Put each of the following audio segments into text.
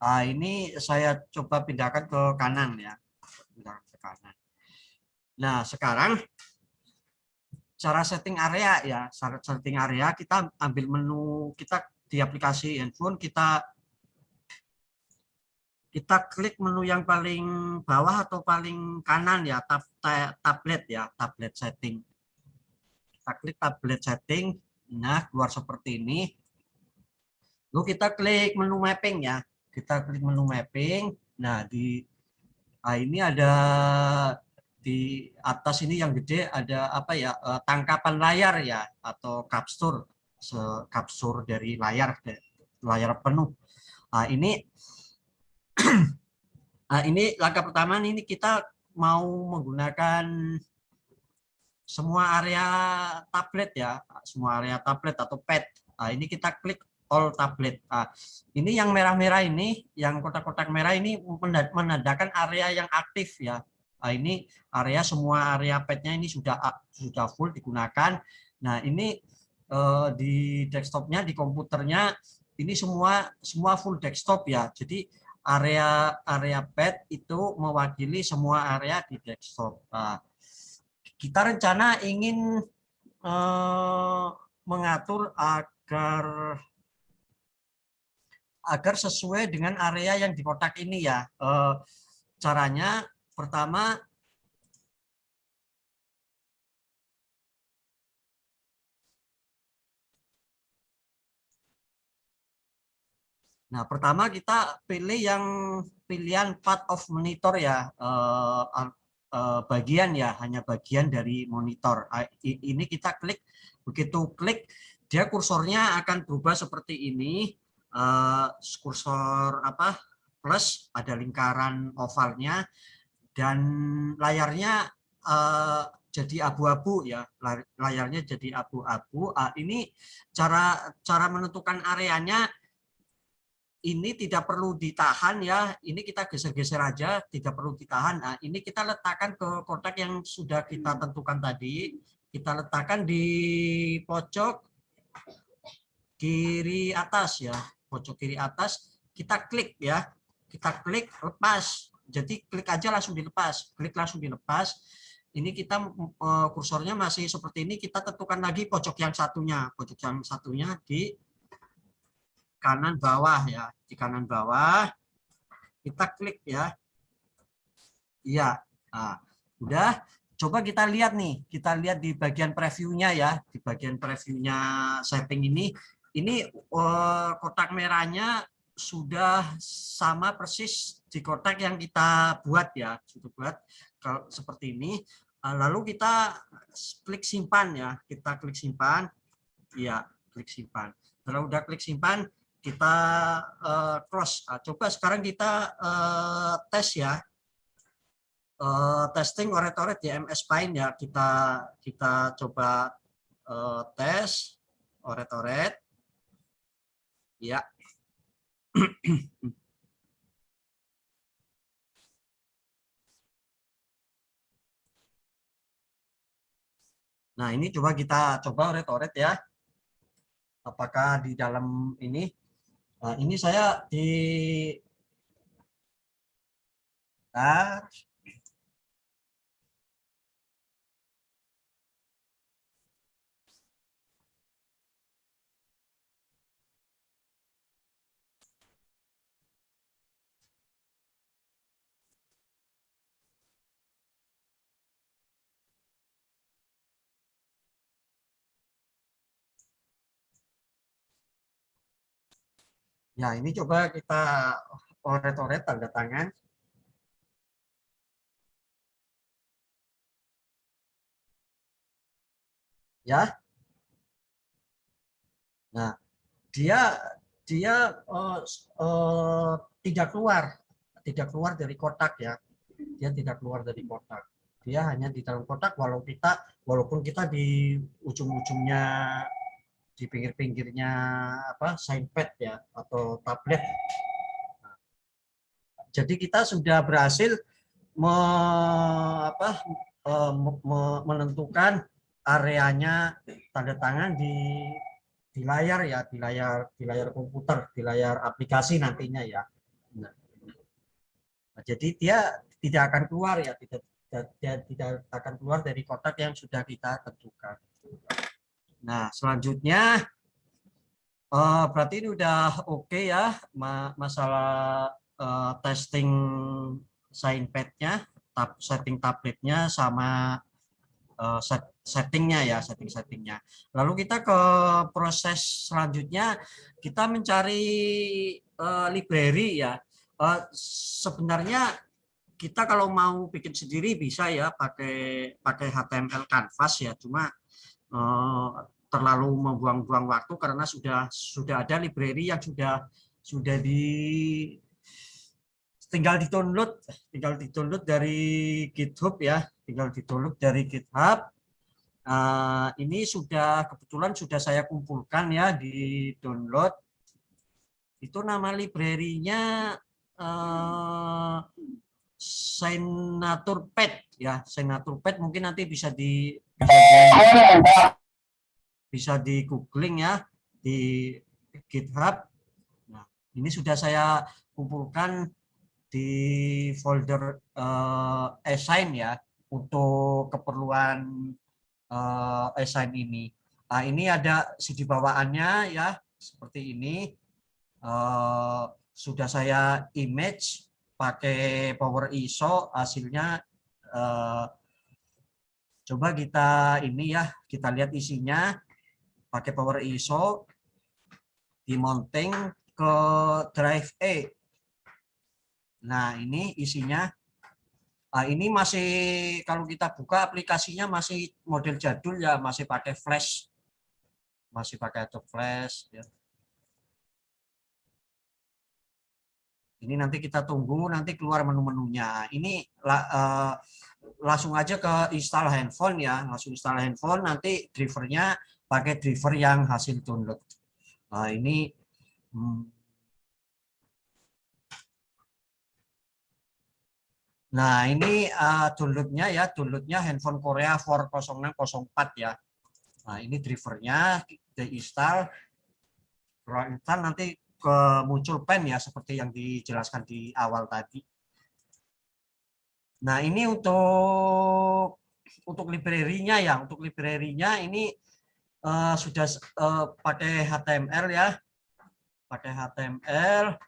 Ini saya coba pindahkan ke kanan ya. Pindahkan ke kanan. Nah, sekarang cara setting area ya. Setting area kita ambil menu kita di aplikasi handphone, kita klik menu yang paling bawah atau paling kanan ya, tablet ya, tablet setting. Kita klik tablet setting. Nah, keluar seperti ini. Lalu kita klik menu mapping ya. Kita klik menu mapping. Nah, ini ada di atas ini yang gede ada apa ya, tangkapan layar ya, atau kapsur dari layar penuh. Ini langkah pertama, ini kita mau menggunakan semua area tablet ya, semua area tablet atau pad. Ini kita klik all tablet. Ini yang merah-merah ini, yang kotak-kotak merah ini menandakan area yang aktif ya. Ini area, semua area padnya ini sudah full digunakan. Nah, ini di desktopnya, di komputernya ini semua full desktop ya. Jadi area pad itu mewakili semua area di desktop. Kita rencana ingin mengatur agar sesuai dengan area yang di kotak ini ya. Caranya pertama, kita pilih yang pilihan part of monitor ya, bagian ya, hanya bagian dari monitor. Ini kita klik, begitu klik dia kursornya akan berubah seperti ini. Kursor plus, ada lingkaran ovalnya, dan layarnya jadi abu-abu ya, layarnya jadi abu-abu. Ini cara menentukan areanya. Ini tidak perlu ditahan ya, ini kita geser-geser aja, tidak perlu ditahan. Nah, ini kita letakkan ke kotak yang sudah kita tentukan tadi. Kita letakkan di pojok kiri atas ya, pojok kiri atas. Kita klik ya, kita klik lepas. Jadi klik aja langsung dilepas, klik langsung dilepas. Ini kita kursornya masih seperti ini, kita tentukan lagi pojok yang satunya di kanan bawah ya, di kanan bawah kita klik ya. Iya. Nah, udah, coba kita lihat nih, kita lihat di bagian previewnya ya, di bagian previewnya setting ini kotak merahnya sudah sama persis di kotak yang kita buat ya, sudah buat kalau seperti ini. Lalu kita klik simpan ya, kita klik simpan. Iya, klik simpan. Kalau udah klik simpan, kita close. Coba sekarang kita tes ya, testing oret-oret di MS Paint ya. Kita coba tes oret-oret ya. Nah, ini kita coba oret-oret ya, apakah di dalam ini. Nah, ini saya di ya, ini coba kita oret-oret tanda tangan ya. Nah, dia dia uh, uh, tidak keluar dari kotak ya, dia tidak keluar dari kotak, dia hanya di dalam kotak, walaupun kita di ujung-ujungnya, di pinggir-pinggirnya sign pad ya atau tablet. Jadi kita sudah berhasil menentukan areanya tanda tangan di layar ya, di layar komputer, di layar aplikasi nantinya ya. Nah, jadi dia tidak akan keluar ya, tidak akan keluar dari kotak yang sudah kita tentukan. Nah, selanjutnya berarti ini udah oke ya masalah testing signpad-nya, setting tabletnya sama settingnya ya, settingnya. Lalu kita ke proses selanjutnya, kita mencari library ya. Sebenarnya kita kalau mau bikin sendiri bisa ya pakai HTML Canvas ya, cuma terlalu membuang-buang waktu karena sudah ada library yang sudah tinggal di-download dari GitHub ya, tinggal di-download dari GitHub. Ini kebetulan sudah saya kumpulkan ya, di download. Itu nama library-nya Signature Pad ya, Signature Pad mungkin nanti bisa di googling ya di GitHub. Nah, ini sudah saya kumpulkan di folder assign ya untuk keperluan assign ini. Nah, ini ada CD bawaannya ya seperti ini. Sudah saya image pakai Power ISO, hasilnya coba kita kita lihat isinya pakai Power ISO, dimounting ke drive E. Nah, ini isinya. Ini masih, kalau kita buka aplikasinya masih model jadul ya, masih pakai flash. Masih pakai Adobe Flash ya. Ini nanti kita tunggu nanti keluar menu-menunya. Ini langsung aja ke install handphone ya, langsung install handphone, nanti drivernya pakai driver yang hasil download. Ini nah ini downloadnya handphone Korea 40604 ya. Nah, ini drivernya diinstal, nanti muncul pen ya seperti yang dijelaskan di awal tadi. Nah, ini untuk library-nya ya, untuk library-nya ini sudah pakai HTML ya, pakai HTML,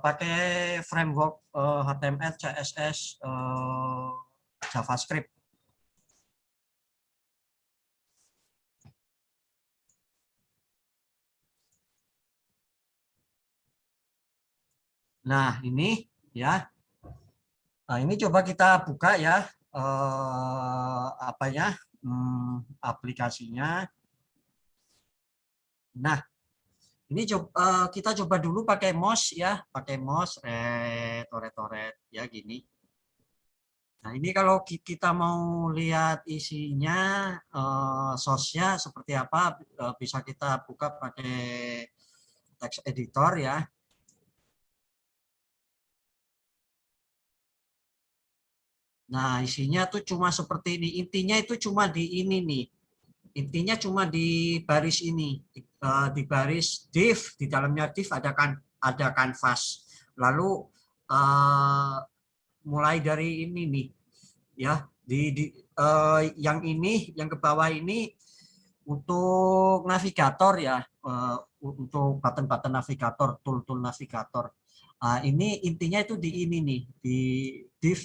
pakai framework HTML, CSS, JavaScript. Nah, ini ya. Nah, ini coba kita buka ya aplikasinya. Nah, ini kita coba dulu pakai mouse ya, pakai mouse toret ya gini. Nah, ini kalau kita mau lihat isinya source-nya seperti apa, bisa kita buka pakai text editor ya. Nah, isinya tuh cuma seperti ini. Intinya itu cuma di ini nih. Intinya cuma di baris ini. Di baris div, di dalamnya div ada canvas. Lalu mulai dari ini nih. Ya, yang ini, yang ke bawah ini untuk navigator ya. Untuk button-button navigator, tool-tool navigator. Ini intinya itu di ini nih, di div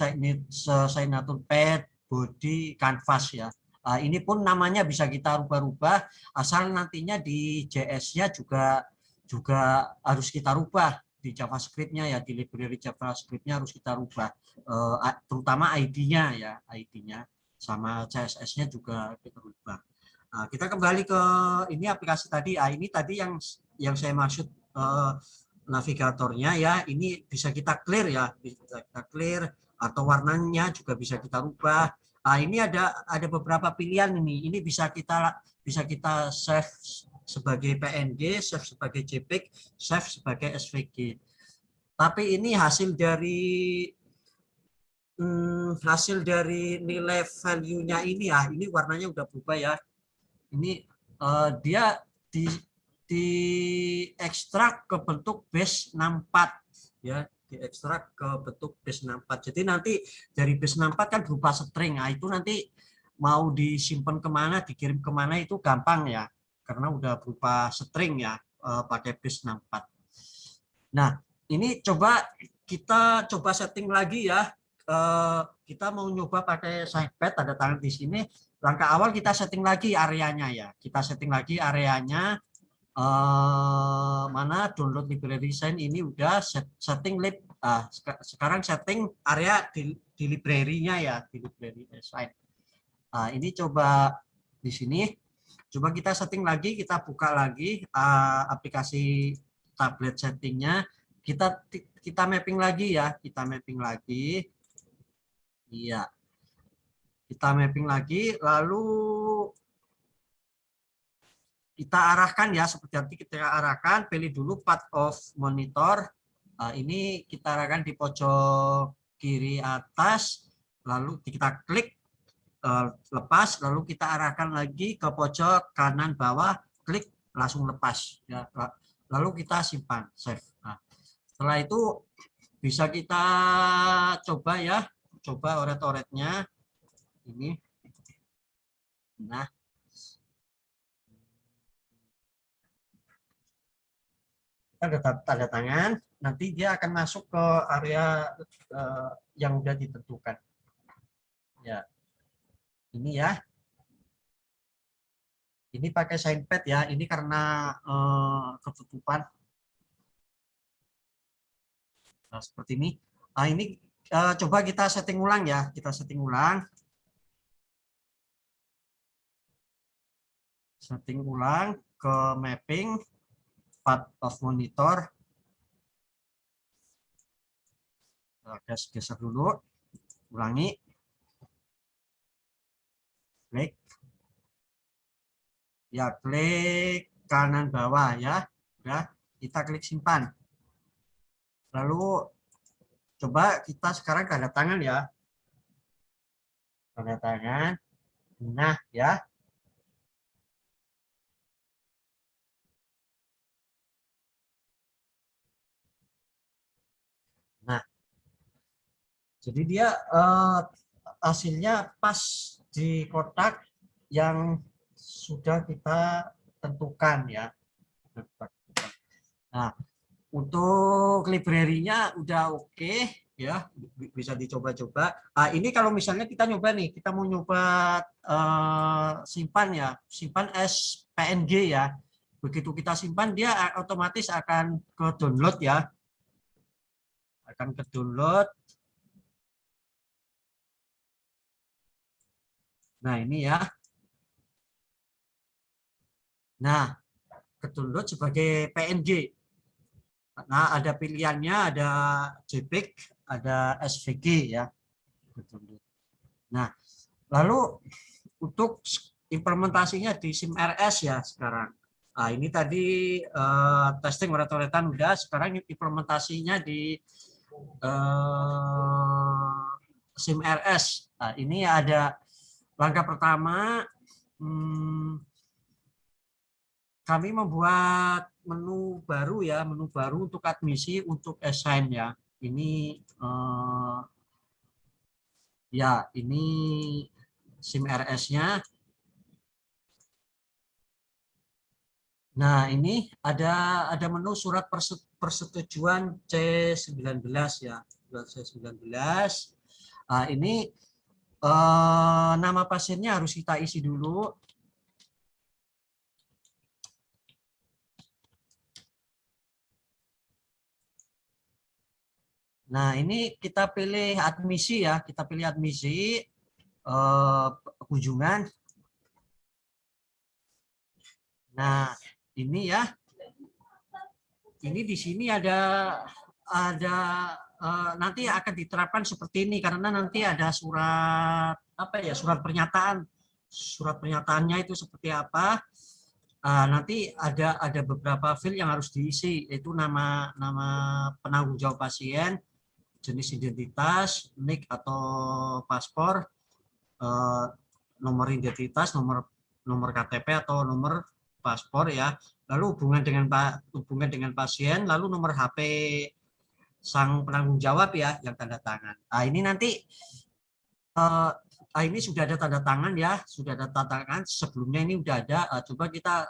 signature pad, body, canvas ya. Ini pun namanya bisa kita rubah-rubah, asal nantinya di JS-nya juga harus kita rubah, di JavaScript-nya ya, di library JavaScript-nya harus kita rubah, terutama ID-nya ya, ID-nya sama CSS-nya juga kita rubah. Nah, kita kembali ke ini aplikasi tadi. Ini tadi yang saya maksud navigatornya ya, ini bisa kita clear ya, bisa kita clear, atau warnanya juga bisa kita rubah. Ini ada beberapa pilihan ini bisa kita save sebagai PNG, save sebagai JPEG, save sebagai SVG. Tapi ini hasil dari nilai value-nya ini ya, ini warnanya udah berubah ya. Ini dia diekstrak ke bentuk base 64 ya, diekstrak ke bentuk base 64. Jadi nanti dari base 64 kan berupa string. Nah, itu nanti mau disimpan kemana, dikirim kemana itu gampang ya, karena udah berupa string ya, pakai base 64. Nah, ini kita coba setting lagi ya. Kita mau nyoba pakai SignPad, ada tangan di sini. Langkah awal kita setting lagi areanya ya. Kita setting lagi areanya. Mana download library sign ini udah setting lib. Sekarang setting area di library-nya ya, di library sign. Ini coba di sini. Coba kita setting lagi, kita buka lagi aplikasi tablet settingnya. Kita mapping lagi ya, kita mapping lagi. Iya. Kita mapping lagi, lalu kita arahkan ya, seperti nanti kita arahkan, pilih dulu path of monitor. Ini kita arahkan di pojok kiri atas, lalu kita klik lepas, lalu kita arahkan lagi ke pojok kanan bawah, klik langsung lepas ya. Lalu kita simpan, save. Nah, setelah itu bisa kita coba ya, coba oret-oretnya ini. Nah, ada tanda tangan, nanti dia akan masuk ke area yang sudah ditentukan. Ya, ini ya. Ini pakai SignPad ya, ini karena ketutupan. Nah, seperti ini. Nah, ini coba kita setting ulang ya, kita setting ulang. Setting ulang ke mapping path of monitor. Geser dulu, ulangi, klik, ya klik kanan bawah ya, udah kita klik simpan. Lalu coba kita sekarang tanda tangan ya, tanda tangan. Nah ya, nah jadi dia hasilnya pas di kotak yang sudah kita tentukan ya. Nah, untuk library-nya udah oke ya, bisa dicoba-coba. Ini kalau misalnya kita nyoba nih, kita mau nyoba simpan ya, simpan as PNG ya. Begitu kita simpan, dia otomatis akan ke download ya, akan ke download. Nah ini ya. Nah, ke download sebagai PNG. Nah, ada pilihannya, ada JPEG, ada SVG ya. Nah, lalu untuk implementasinya di SIMRS ya sekarang. Nah, ini tadi testing oret-oretan udah, sekarang implementasinya di SIMRS. Nah, ini ada langkah pertama, kami membuat menu baru ya, menu baru untuk admisi untuk assign ya. Ini ya, ini SIMRS-nya. Nah, ini ada menu surat persetujuan C19 ya, C19. Nah, ini nama pasiennya harus kita isi dulu. Nah, ini kita pilih admisi ya, kita pilih admisi kunjungan. Nah, ini ya. Ini di sini ada nanti akan diterapkan seperti ini karena nanti ada surat apa ya, surat pernyataan. Surat pernyataannya itu seperti apa? Nanti ada beberapa field yang harus diisi, yaitu nama penanggung jawab pasien, jenis identitas, NIK atau paspor, nomor identitas, nomor KTP atau nomor paspor ya, lalu hubungan dengan pasien, lalu nomor HP sang penanggung jawab ya yang tanda tangan. Nah, ini nanti ini sudah ada tanda tangan ya, sudah ada tanda tangan sebelumnya ini udah ada. Coba kita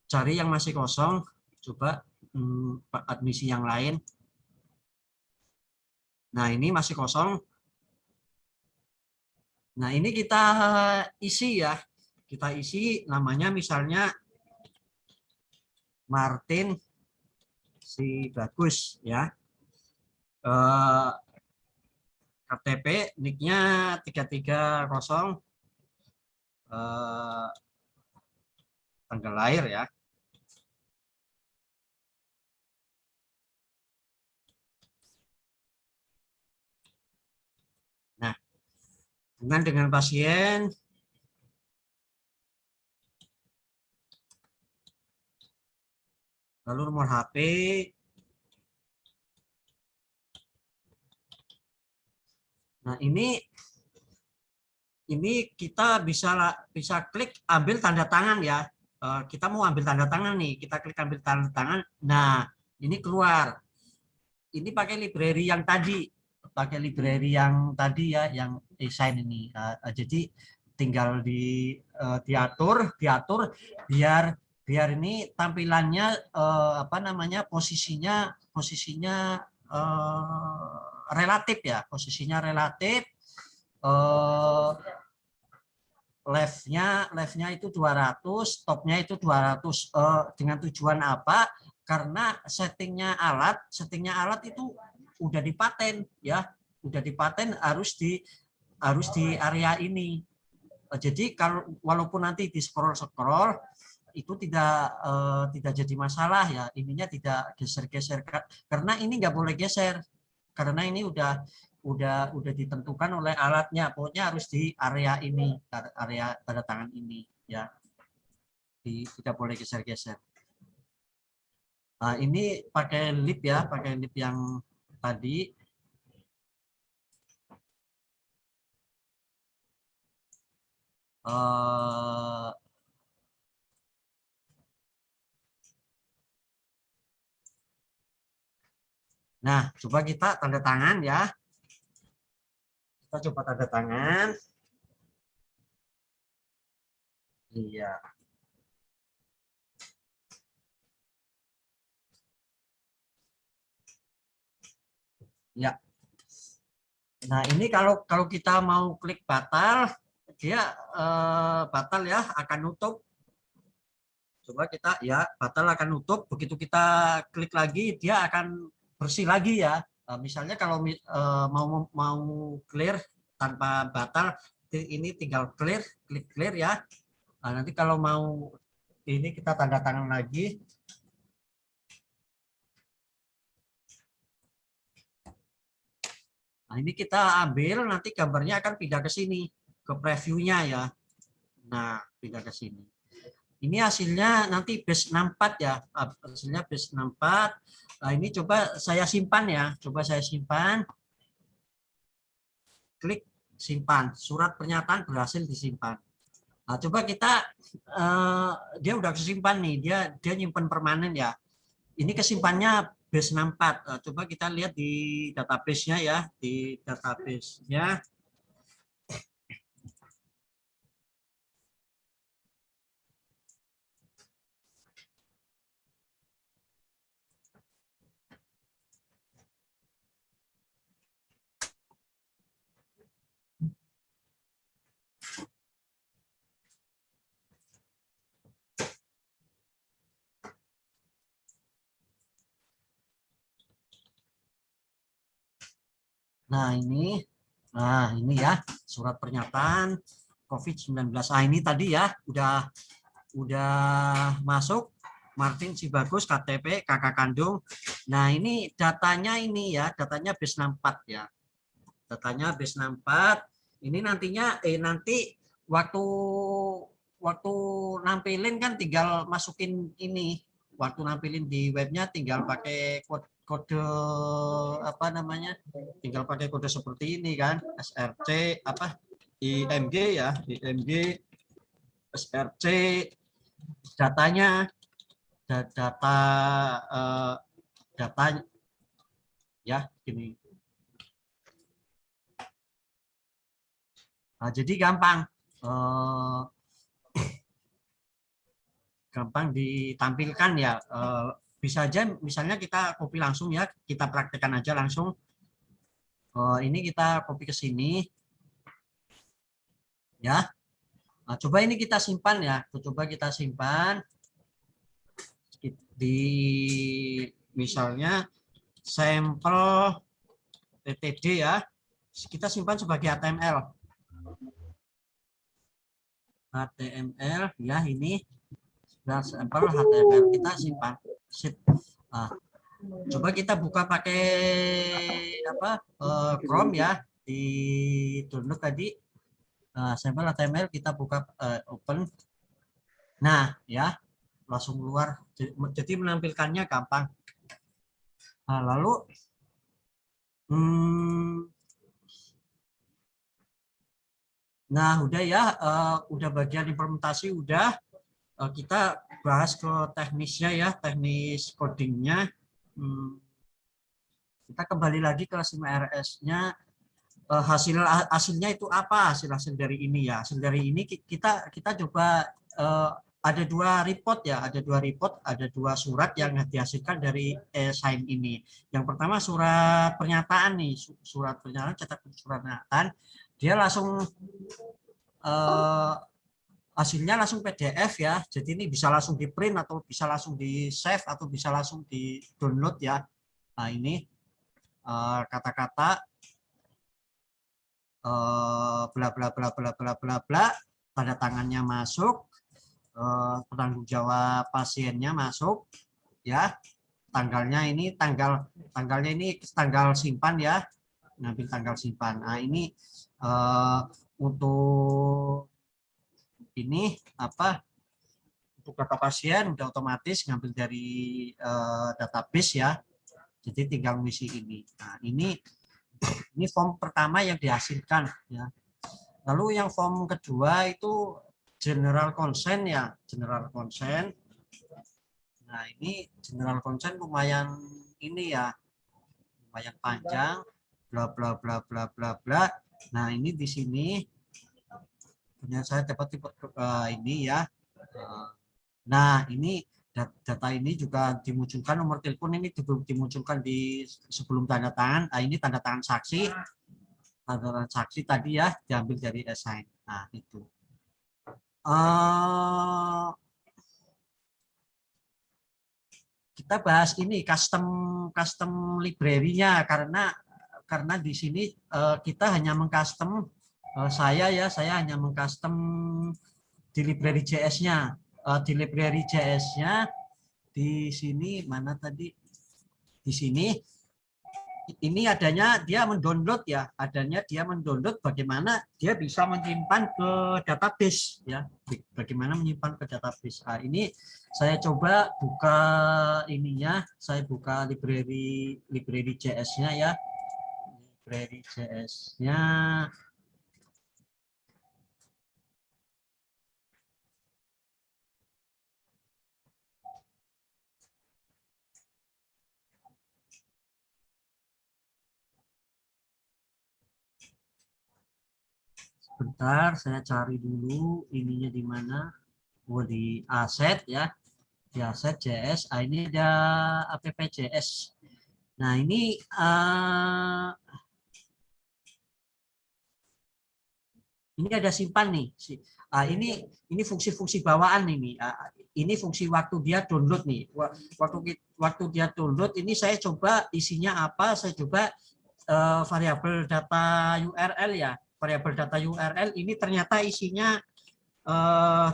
cari yang masih kosong, coba admisi yang lain. Nah, ini masih kosong. Nah, ini kita isi ya. Kita isi namanya misalnya Martin si Bagus ya. KTP nicknya 330, tanggal lahir ya. Nah, hubungan dengan pasien, lalu nomor HP, nah ini kita bisa klik ambil tanda tangan ya. Kita mau ambil tanda tangan nih, kita klik ambil tanda tangan. Nah, ini keluar. Ini pakai library yang tadi, ya, yang desain ini. Jadi tinggal diatur biar ini tampilannya apa namanya posisinya relatif ya, posisinya relatif. Left-nya itu 200, topnya itu 200. Dengan tujuan apa? Karena settingnya alat itu udah dipaten ya, harus di area ini. Jadi kalau walaupun nanti di scroll itu tidak jadi masalah ya, ininya tidak geser-geser karena ini nggak boleh geser karena ini udah ditentukan oleh alatnya, pokoknya harus di area ini, area tanda tangan ini ya, tidak boleh geser-geser. Nah, ini pakai lip ya, pakai lip yang tadi. Nah, coba kita tanda tangan ya. Kita coba tanda tangan. Iya. Ya. Nah, ini kalau kita mau klik batal, dia batal ya, akan nutup. Coba kita ya, batal akan nutup. Begitu kita klik lagi, dia akan bersih lagi ya. Misalnya kalau mau clear tanpa batal, ini tinggal clear, klik clear ya. Nah, nanti kalau mau ini kita tanda tangan lagi. Nah, ini kita ambil, nanti gambarnya akan pindah ke sini, ke previewnya ya. Nah, pindah ke sini. Ini hasilnya nanti base 64 ya, hasilnya base 64. Nah, ini coba saya simpan ya, klik simpan, surat pernyataan berhasil disimpan. Nah, coba kita dia udah kesimpan nih, dia nyimpan permanen ya. Ini kesimpannya base 64. Nah, coba kita lihat di database-nya ya, di database-nya. Nah, ini ya, surat pernyataan COVID-19. Nah, ini tadi ya, udah masuk Martin Sibagus, KTP, kakak kandung. Nah, ini datanya datanya base 64 ya. Datanya base 64. Ini nantinya nanti waktu nampilin kan tinggal masukin ini. Waktu nampilin di webnya tinggal pakai kode apa namanya? Tinggal pakai kode seperti ini kan, SRC apa IMG ya, IMG SRC datanya, data data ya gini. Nah, jadi gampang ditampilkan ya. Bisa aja misalnya kita copy langsung ya, kita praktekkan aja langsung. Ini kita copy ke sini ya. Nah, coba ini kita simpan ya. Coba kita simpan di misalnya sampel TTD ya. Kita simpan sebagai HTML. HTML ya, ini sampel HTML kita simpan. Sip. Nah, coba kita buka pakai apa? Chrome ya, di download tadi. Sampel HTML kita buka, open. Nah, ya, langsung keluar. Jadi menampilkannya gampang. Nah, lalu nah udah ya, udah bagian implementasi udah. Kita bahas ke teknisnya ya, teknis codingnya. Kita kembali lagi ke CMRS-nya. Hasilnya itu apa, hasil dari ini ya. Hasil dari ini kita coba, ada dua report ya, ada dua surat yang dihasilkan dari e-sign ini. Yang pertama surat pernyataan nih, surat pernyataan, cetak surat pernyataan, dia langsung hasilnya langsung PDF ya. Jadi ini bisa langsung di print atau bisa langsung di save atau bisa langsung di download ya. Nah ini kata-kata bla bla bla bla bla bla bla, tanda tangannya masuk, penanggung jawab pasiennya masuk ya, tanggalnya ini tanggalnya ini tanggal simpan ya, ngambil tanggal simpan. Nah ini untuk ini apa, untuk data pasien udah otomatis ngambil dari database ya, jadi tinggal ngisi ini. Nah ini form pertama yang dihasilkan ya. Lalu yang form kedua itu general consent ya, general consent. Nah ini general consent lumayan ini ya, lumayan panjang, bla bla bla bla bla bla. Nah ini di sini punya saya dapat ini ya. Nah ini data ini juga dimunculkan, nomor telepon ini dimunculkan di sebelum tanda tangan. Nah ini tanda tangan saksi. Tanda tangan saksi tadi ya diambil dari e-sign. Nah itu. Kita bahas ini custom library-nya, karena di sini kita hanya mengcustom, saya hanya mengcustom di library JS-nya. Di library JS-nya di sini mana tadi? Di sini ini adanya dia mendownload ya, bagaimana dia bisa menyimpan ke database ya, bagaimana menyimpan ke database. Nah, ini saya coba buka ininya, saya buka library JS-nya ya, library JS-nya. Bentar, saya cari dulu ininya di mana. Oh, di aset ya, di aset JS. Ini ada app.js. Nah ini ada simpan nih. Ini fungsi-fungsi bawaan ini. Ini fungsi waktu dia download nih. Waktu dia download ini saya coba isinya apa? Saya coba variabel data URL ya. Variabel data URL ini ternyata isinya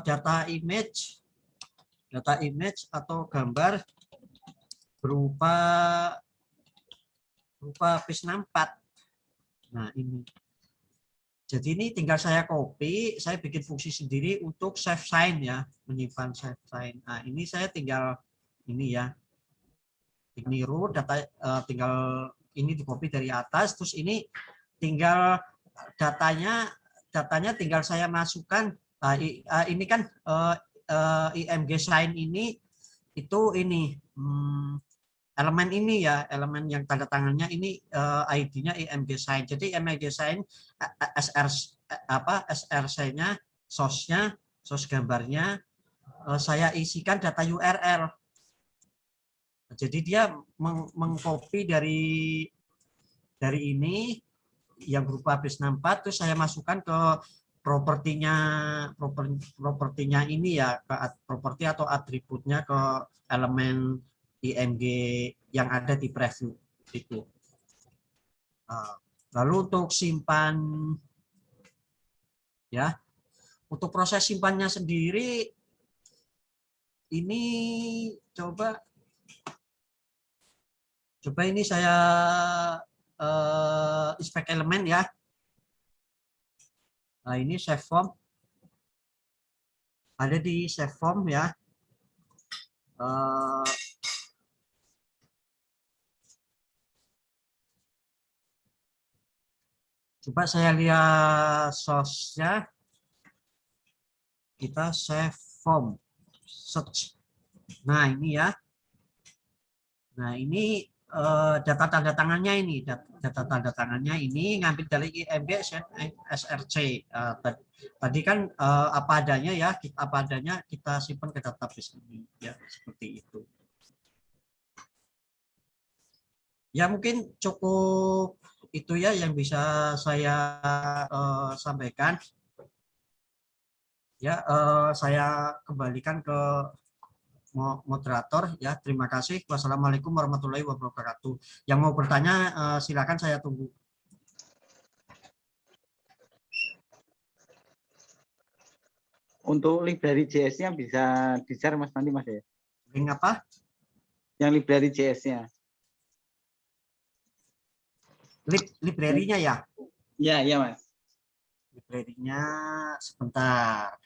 data image atau gambar berupa page64. Nah ini. Jadi ini tinggal saya copy, saya bikin fungsi sendiri untuk save sign ya, menyimpan save sign. Nah ini saya tinggal ini ya, niru data, tinggal ini di copy dari atas, terus ini tinggal datanya tinggal saya masukkan. Ini kan IMG sign ini itu ini elemen ini ya, elemen yang tanda tangannya ini ID-nya IMG sign. Jadi IMG sign SR SRC-nya, source-nya, source gambarnya saya isikan data URL. Jadi dia mengcopy dari ini yang berupa base64, terus saya masukkan ke propertinya ini ya, ke properti atau atributnya ke elemen IMG yang ada di preview itu. Lalu untuk simpan ya, untuk proses simpannya sendiri ini coba ini saya inspect elemen ya. Nah, ini save form. Ada di save form ya. Coba saya lihat source-nya. Kita save form. Search. Nah, ini ya. Nah, ini data tanda tangannya ini. Data tanda tangannya ini ngambil dari IMG SRC. Tadi kan apa adanya ya, apa adanya kita simpan ke database ini ya, seperti itu. Ya mungkin cukup itu ya yang bisa saya sampaikan. Ya, saya kembalikan ke moderator ya. Terima kasih. Wassalamualaikum warahmatullahi wabarakatuh. Yang mau bertanya silakan, saya tunggu. Untuk library JS-nya bisa di-share Mas nanti Mas ya. Link apa? Yang library JS-nya. Library-nya ya? Iya, iya Mas. Library-nya sebentar.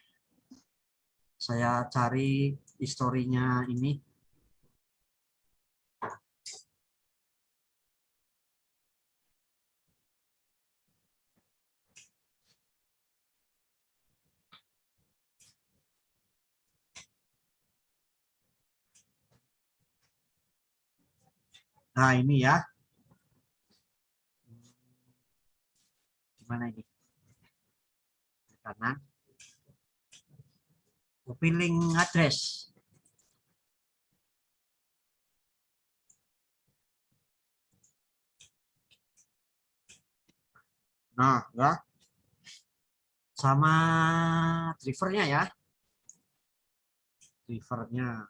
Saya cari historinya ini. Nah, ini ya. Gimana ini? Karena copy link address. Nah, ya. Sama drivernya ya. Drivernya.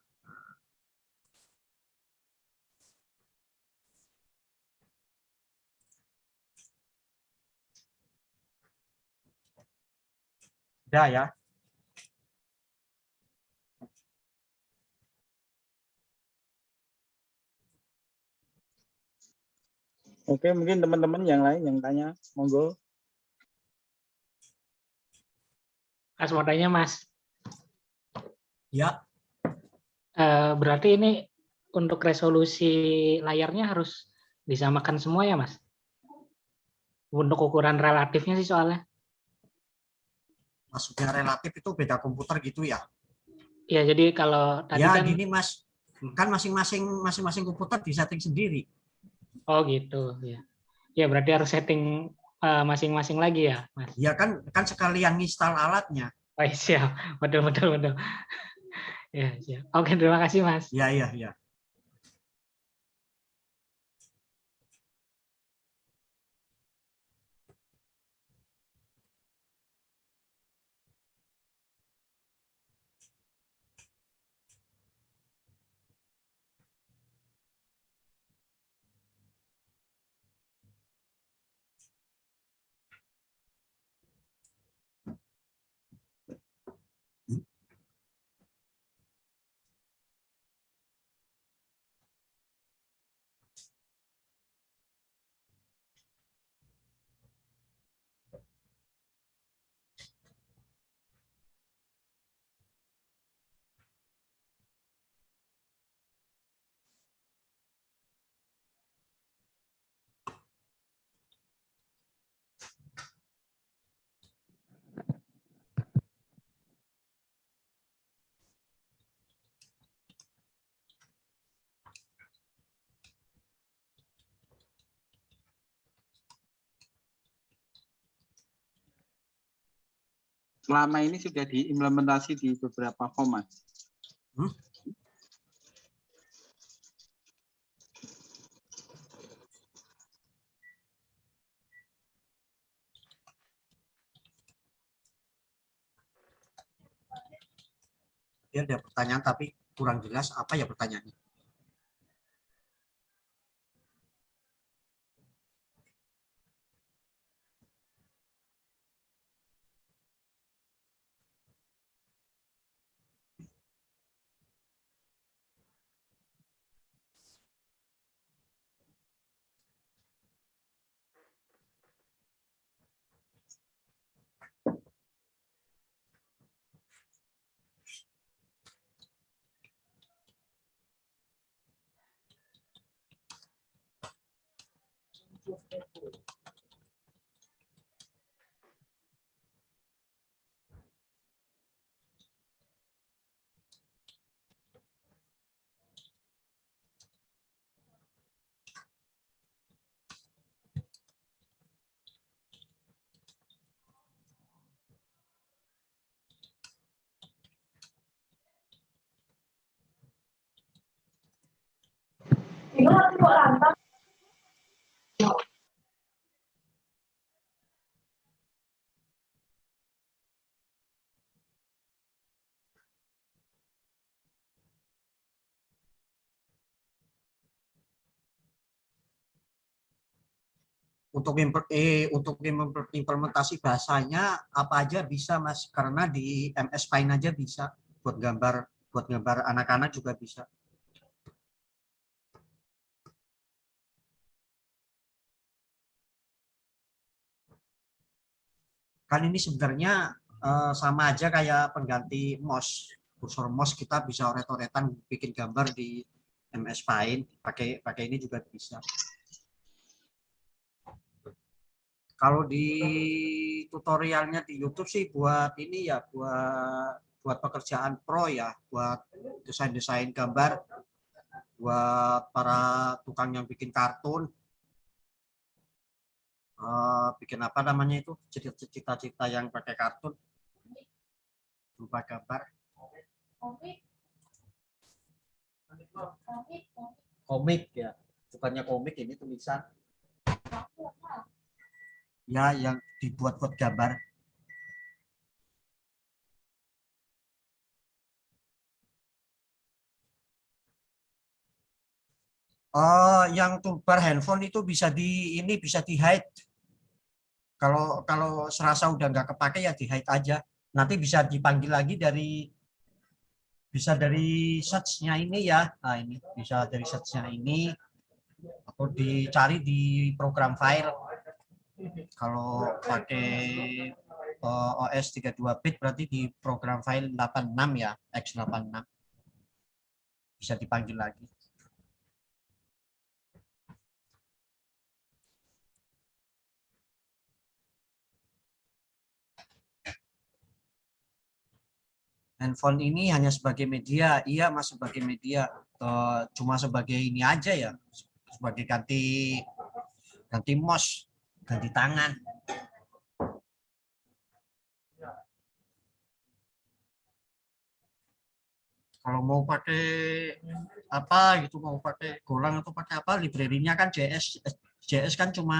Udah ya. Oke, mungkin teman-teman yang lain yang tanya, monggo. Mas mau tanya Mas. Ya. Berarti ini untuk resolusi layarnya harus disamakan semua ya Mas? Untuk ukuran relatifnya sih soalnya. Maksudnya relatif itu beda komputer gitu ya? Ya, jadi kalau tadi Ya kan. gini Mas, kan masing-masing komputer disetting sendiri. Oh gitu ya. Ya berarti harus setting masing-masing lagi ya Mas? Ya kan sekalian install alatnya. Oh, siap, betul. Ya, siap. Oke, terima kasih Mas. Ya. selama ini sudah diimplementasi di beberapa format. Hmm? Dia ada pertanyaan tapi kurang jelas apa ya pertanyaannya. Untuk implementasi bahasanya apa aja bisa Mas, karena di MS Paint aja bisa, buat gambar anak-anak juga bisa. Kan ini sebenarnya sama aja kayak pengganti mouse, kursor mouse kita bisa oret-oretan bikin gambar di MS Paint, pakai pakai ini juga bisa. Kalau di tutorialnya di YouTube sih buat ini ya, buat pekerjaan pro ya, buat desain-desain gambar, buat para tukang yang bikin kartun, bikin apa namanya itu, cita-cita yang pakai kartun, berupa gambar. Komik ya, bukannya komik ini tulisan. Ya, yang dibuat-buat gambar. Yang toolbar handphone itu bisa bisa di hide. Kalau kalau serasa udah nggak kepake ya di hide aja. Nanti bisa dipanggil lagi dari search-nya ini ya. Nah, ini bisa dari search-nya ini atau dicari di program file. Kalau pakai OS 32 bit berarti di program file 86 ya, X86. Bisa dipanggil lagi. Handphone ini hanya sebagai media, iya Mas, sebagai media, cuma sebagai ini aja ya, sebagai ganti mouse, ganti tangan. Kalau mau pakai apa gitu, mau pakai Golang atau pakai apa, library-nya kan JS kan cuma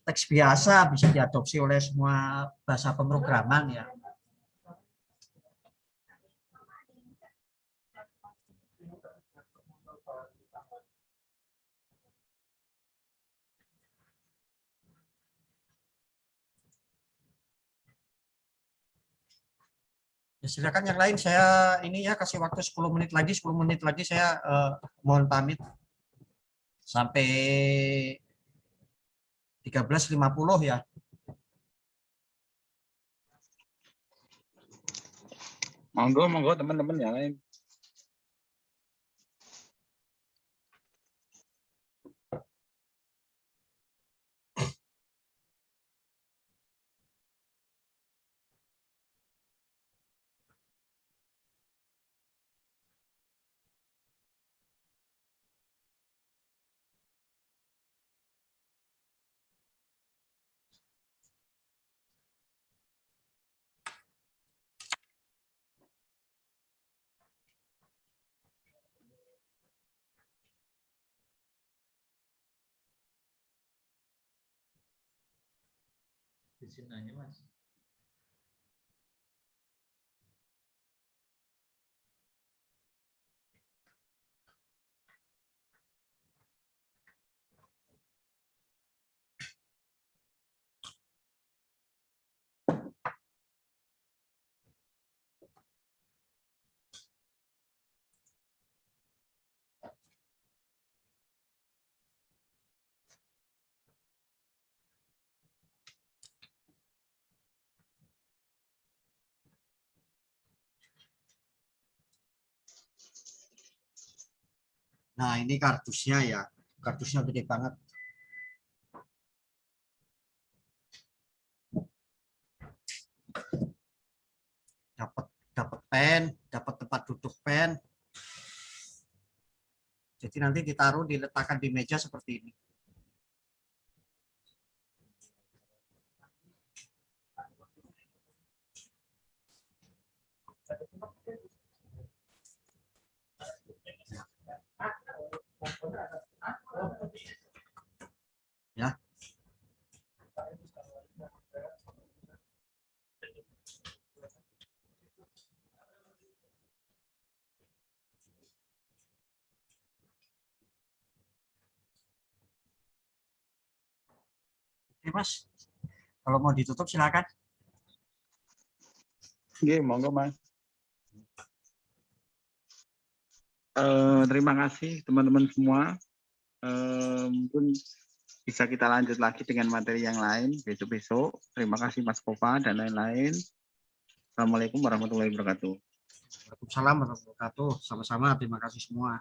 teks biasa, bisa diadopsi oleh semua bahasa pemrograman ya. Ya, silakan yang lain, saya ini ya kasih waktu 10 menit lagi, 10 menit lagi saya mohon pamit sampai 13.50 ya. Monggo teman-teman yang lain. Terusin aja Mas. Nah, ini kardusnya ya. Kardusnya gede banget. Dapat pen, dapat tempat duduk pen. Jadi nanti ditaruh, diletakkan di meja seperti ini. Ya. Oke, Mas. Kalau mau ditutup silakan. Oke, monggo Mas. Terima kasih teman-teman semua. Mungkin bisa kita lanjut lagi dengan materi yang lain besok-besok. Terima kasih Mas Kova dan lain-lain. Assalamualaikum warahmatullahi wabarakatuh. Waalaikumsalam warahmatullahi wabarakatuh. Sama-sama, terima kasih semua.